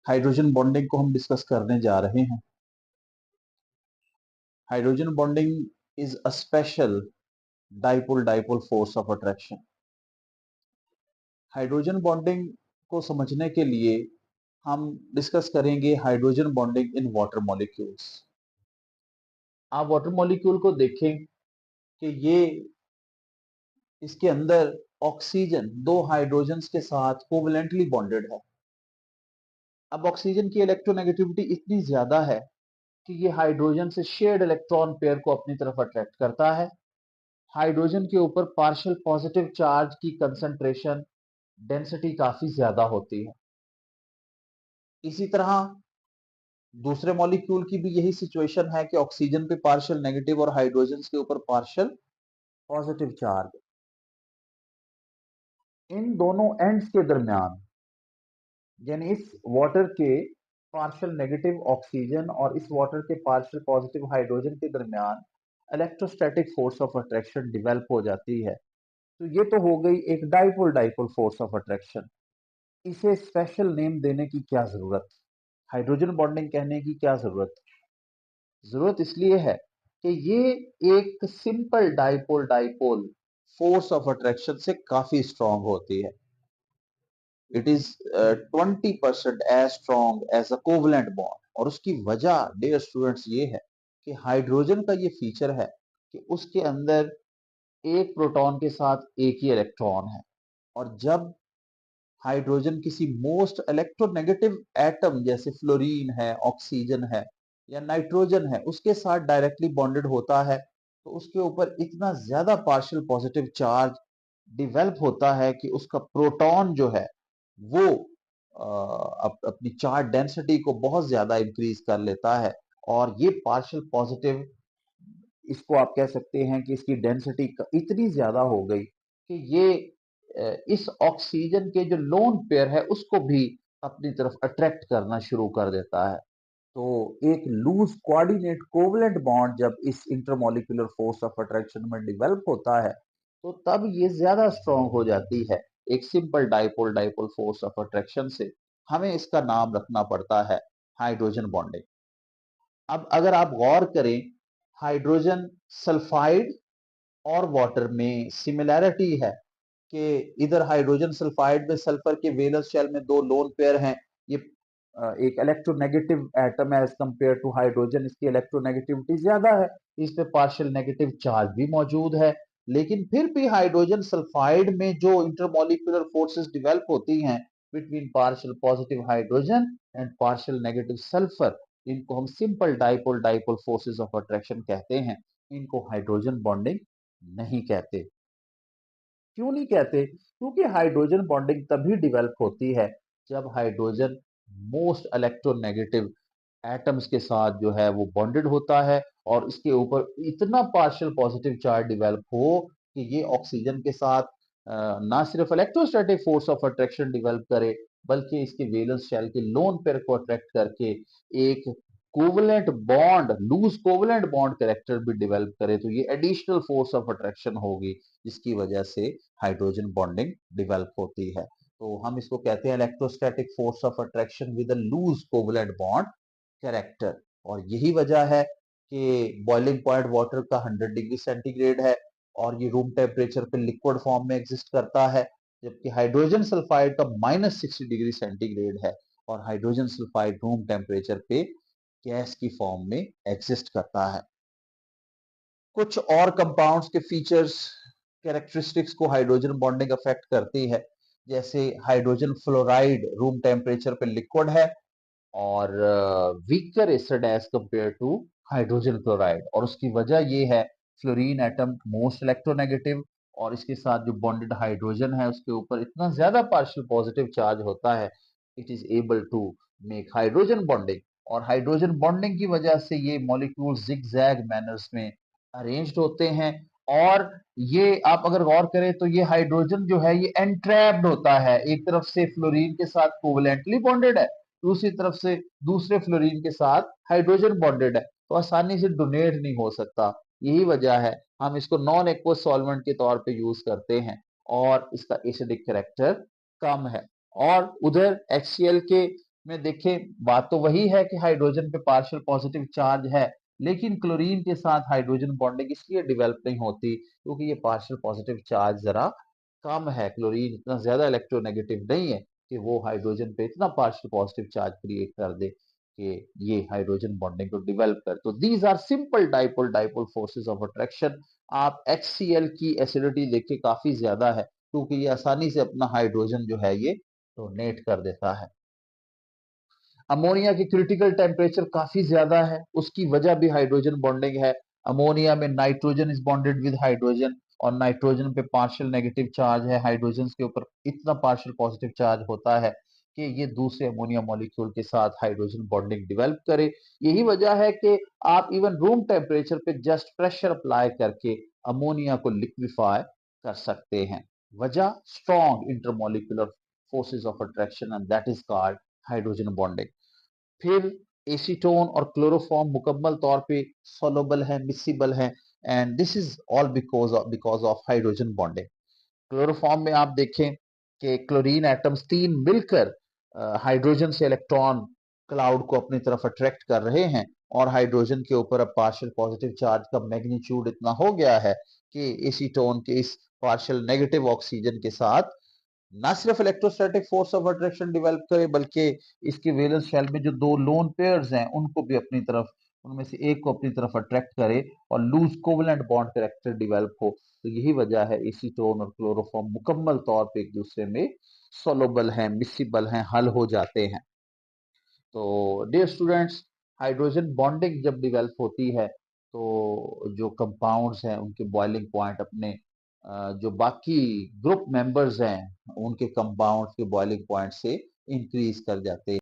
Hydrogen bonding को हम discuss करने जा रहे हैं। Hydrogen bonding is a special dipole dipole force of attraction. Hydrogen bonding को समझने के लिए हम डिस्कस करेंगे hydrogen bonding in water molecules. आप वाटर मॉलिक्यूल को देखें कि ये इसके अंदर ऑक्सीजन दो हाइड्रोजन्स के साथ कोवलेंटली बॉन्डेड है। अब ऑक्सीजन की इलेक्ट्रोनेगेटिविटी इतनी ज्यादा है कि ये हाइड्रोजन से शेयर्ड इलेक्ट्रॉन पेयर को अपनी तरफ अट्रैक्ट करता है। हाइड्रोजन के ऊपर पार्शियल पॉजिटिव चार्ज की कंसंट्रेशन डेंसिटी काफी ज्यादा होती है। इसी तरह दूसरे मॉलिक्यूल की भी यही सिचुएशन है कि ऑक्सीजन पे पार्शियल नेगेटिव और हाइड्रोजन के ऊपर पार्शियल पॉजिटिव चार्ज। इन दोनों एंड्स के दरमियान यानी इस वाटर के पार्शियल नेगेटिव ऑक्सीजन और इस वाटर के पार्शियल पॉजिटिव हाइड्रोजन के दरमियान electrostatic force of attraction develop हो जाती है। तो ये तो हो गई एक dipole dipole force of attraction. इसे स्पेशल नेम देने की क्या जरूरत, हाइड्रोजन बॉन्डिंग कहने की क्या जरूरत? जरूरत इसलिए है कि ये एक simple dipole dipole force of attraction से काफी स्ट्रांग होती है। It is 20% as strong as a covalent bond. और उसकी वजह डियर स्टूडेंट्स ये है कि हाइड्रोजन का ये फीचर है कि उसके अंदर एक प्रोटॉन के साथ एक ही इलेक्ट्रॉन है। और जब हाइड्रोजन किसी मोस्ट इलेक्ट्रोनेगेटिव एटम जैसे फ्लोरीन है, ऑक्सीजन है या नाइट्रोजन है उसके साथ डायरेक्टली बॉन्डेड होता है तो उसके ऊपर इतना ज्यादा पार्शियल पॉजिटिव चार्ज डिवेल्प होता है कि उसका प्रोटॉन जो है वो अपनी चार्ज डेंसिटी को बहुत ज्यादा इंक्रीज कर लेता है। और ये पार्शियल पॉजिटिव, इसको आप कह सकते हैं कि इसकी डेंसिटी इतनी ज्यादा हो गई कि ये इस ऑक्सीजन के जो लोन पेयर है उसको भी अपनी तरफ अट्रैक्ट करना शुरू कर देता है। तो एक लूज कोऑर्डिनेट कोवलेंट बॉन्ड जब इस इंटरमॉलिक्यूलर फोर्स ऑफ अट्रैक्शन में डेवलप होता है तो तब ये ज्यादा स्ट्रांग हो जाती है एक simple dipole dipole force of attraction से। हमें इसका नाम रखना पड़ता है हाइड्रोजन बॉन्डिंग। अब अगर आप गौर करें, हाइड्रोजन सल्फाइड और वाटर में सिमिलैरिटी है कि इधर हाइड्रोजन सल्फाइड में सल्फर के वैलेंस शेल में दो लोन पेयर हैं। ये एक इलेक्ट्रोनेगेटिव एटम है एज कंपेयर टू हाइड्रोजन, इसकी इलेक्ट्रोनेगेटिविटी ज्यादा है, इस पे पार्शियल नेगेटिव चार्ज भी मौजूद है। लेकिन फिर भी हाइड्रोजन सल्फाइड में जो इंटरमॉलिक्यूलर फोर्सेस डेवलप होती हैं between partial positive hydrogen and partial negative sulphur, इनको हम simple dipole dipole forces of attraction कहते हैं। इनको हाइड्रोजन बॉन्डिंग नहीं कहते। क्यों नहीं कहते? क्योंकि हाइड्रोजन बॉन्डिंग तभी डेवलप होती है जब हाइड्रोजन मोस्ट इलेक्ट्रोनेगेटिव एटम्स के साथ जो है वो बॉन्डेड होता है और इसके ऊपर इतना पार्शियल पॉजिटिव चार्ज डेवलप हो कि ये ऑक्सीजन के साथ ना सिर्फ electrostatic force of attraction develop करे बल्कि इसके वैलेंस शेल के लोन पेयर को अट्रैक्ट करके एक covalent bond, loose covalent bond character भी डेवलप करे। तो ये एडिशनल फोर्स ऑफ अट्रैक्शन होगी जिसकी वजह से हाइड्रोजन बॉन्डिंग डेवलप होती है। तो हम इसको कहते हैं electrostatic force of attraction with a loose covalent bond character. और यही वजह है कि बॉइलिंग पॉइंट वाटर का 100 डिग्री सेंटीग्रेड है और ये रूम टेम्परेचर पे लिक्विड फॉर्म में एग्जिस्ट करता है, जबकि हाइड्रोजन सल्फाइड का -60 डिग्री सेंटीग्रेड है और हाइड्रोजन सल्फाइड रूम टेम्परेचर पे गैस की फॉर्म में एग्जिस्ट करता है। कुछ और कंपाउंड्स के फीचर्स, कैरेक्टरिस्टिक्स को हाइड्रोजन बॉन्डिंग अफेक्ट करती है। जैसे हाइड्रोजन फ्लोराइड रूम टेम्परेचर पे लिक्विड है और weaker acid as compare to hydrogen chloride. और उसकी वजह ये है फ्लोरीन एटम मोस्ट इलेक्ट्रोनेगेटिव और इसके साथ जो बॉन्डेड हाइड्रोजन है उसके ऊपर इतना ज्यादा पार्शियल पॉजिटिव चार्ज होता है, it is able to make hydrogen bonding. और हाइड्रोजन बॉन्डिंग की वजह से ये मॉलिक्यूल जिगजैग मैनर्स में अरेंज्ड होते हैं। और ये आप अगर गौर करें तो ये हाइड्रोजन जो है ये एंट्रैप्ड होता है, एक तरफ से फ्लोरीन के साथ कोवलेंटली बॉन्डेड है, दूसरी तरफ से दूसरे फ्लोरीन के साथ हाइड्रोजन बॉन्डेड है, तो आसानी से डोनेट नहीं हो सकता। यही वजह है हम इसको नॉन एक्वस सॉल्वेंट के तौर पे यूज करते हैं और इसका एसिडिक कैरेक्टर कम है। और उधर HCl के में देखें, बात तो वही है कि हाइड्रोजन पे पार्शियल पॉजिटिव चार्ज है, लेकिन क्लोरीन के साथ हाइड्रोजन बॉन्डिंग इसलिए डेवलप नहीं होती क्योंकि ये पार्शियल पॉजिटिव चार्ज जरा कम है। क्लोरीन इतना ज्यादा इलेक्ट्रोनेगेटिव नहीं है कि वो हाइड्रोजन पे इतना पार्शियल पॉजिटिव चार्ज क्रिएट कर दे कि ये हाइड्रोजन बॉन्डिंग को डेवलप कर। तो these are simple dipole dipole forces of attraction. आप HCl की एसिडिटी देखिए काफी ज्यादा है क्योंकि ये आसानी से अपना हाइड्रोजन जो है ये डोनेट कर देता है। अमोनिया की क्रिटिकल टेम्परेचर काफी ज्यादा है, उसकी वजह भी हाइड्रोजन बॉन्डिंग है। अमोनिया में nitrogen is bonded with hydrogen और नाइट्रोजन पे पार्शियल नेगेटिव चार्ज है, हाइड्रोजन के ऊपर इतना पार्शियल पॉजिटिव चार्ज होता है कि ये दूसरे अमोनिया मॉलिक्यूल के साथ हाइड्रोजन बॉन्डिंग डेवलप करे। यही वजह है कि आप इवन रूम टेम्परेचर पे जस्ट प्रेशर अप्लाई करके अमोनिया को लिक्विफाई कर सकते हैं। वजह strong intermolecular forces of attraction and that is called hydrogen bonding. फिर एसीटोन और क्लोरोफॉर्म मुकम्मल तौर पे सोलुबल है, मिसिबल है, and this is all because of hydrogen bonding. Chloroform में आप देखें कि क्लोरीन एटम्स तीन मिलकर हाइड्रोजन से इलेक्ट्रॉन क्लाउड को अपनी तरफ अट्रैक्ट कर रहे हैं और हाइड्रोजन के ऊपर अब पार्शियल पॉजिटिव चार्ज का मैग्नीट्यूड इतना हो गया है कि एसीटोन के इस पार्शियल नेगेटिव ऑक्सीजन के साथ ना सिर्फ electrostatic force of attraction develop करे बल्कि इसके वैलेंस शेल में जो दो लोन पेयर्स हैं उनको भी अपनी तरफ, उनमें से एक को अपनी तरफ अट्रैक्ट करे और loose covalent bond character develop हो। तो यही वजह है एसीटोन और क्लोरोफॉर्म मुकम्मल तौर पे एक दूसरे में सोलोबल हैं, मिसिबल हैं, हल हो जाते हैं। तो डियर स्टूडेंट्स, हाइड्रोजन बॉन्डिंग जब डेवलप होती है तो जो कंपाउंड्स हैं उनके बॉइलिंग पॉइंट अपने जो बाकी ग्रुप मेंबर्स हैं उनके कंपाउंड्स के बॉइलिंग पॉइंट से इंक्रीज कर जाते हैं।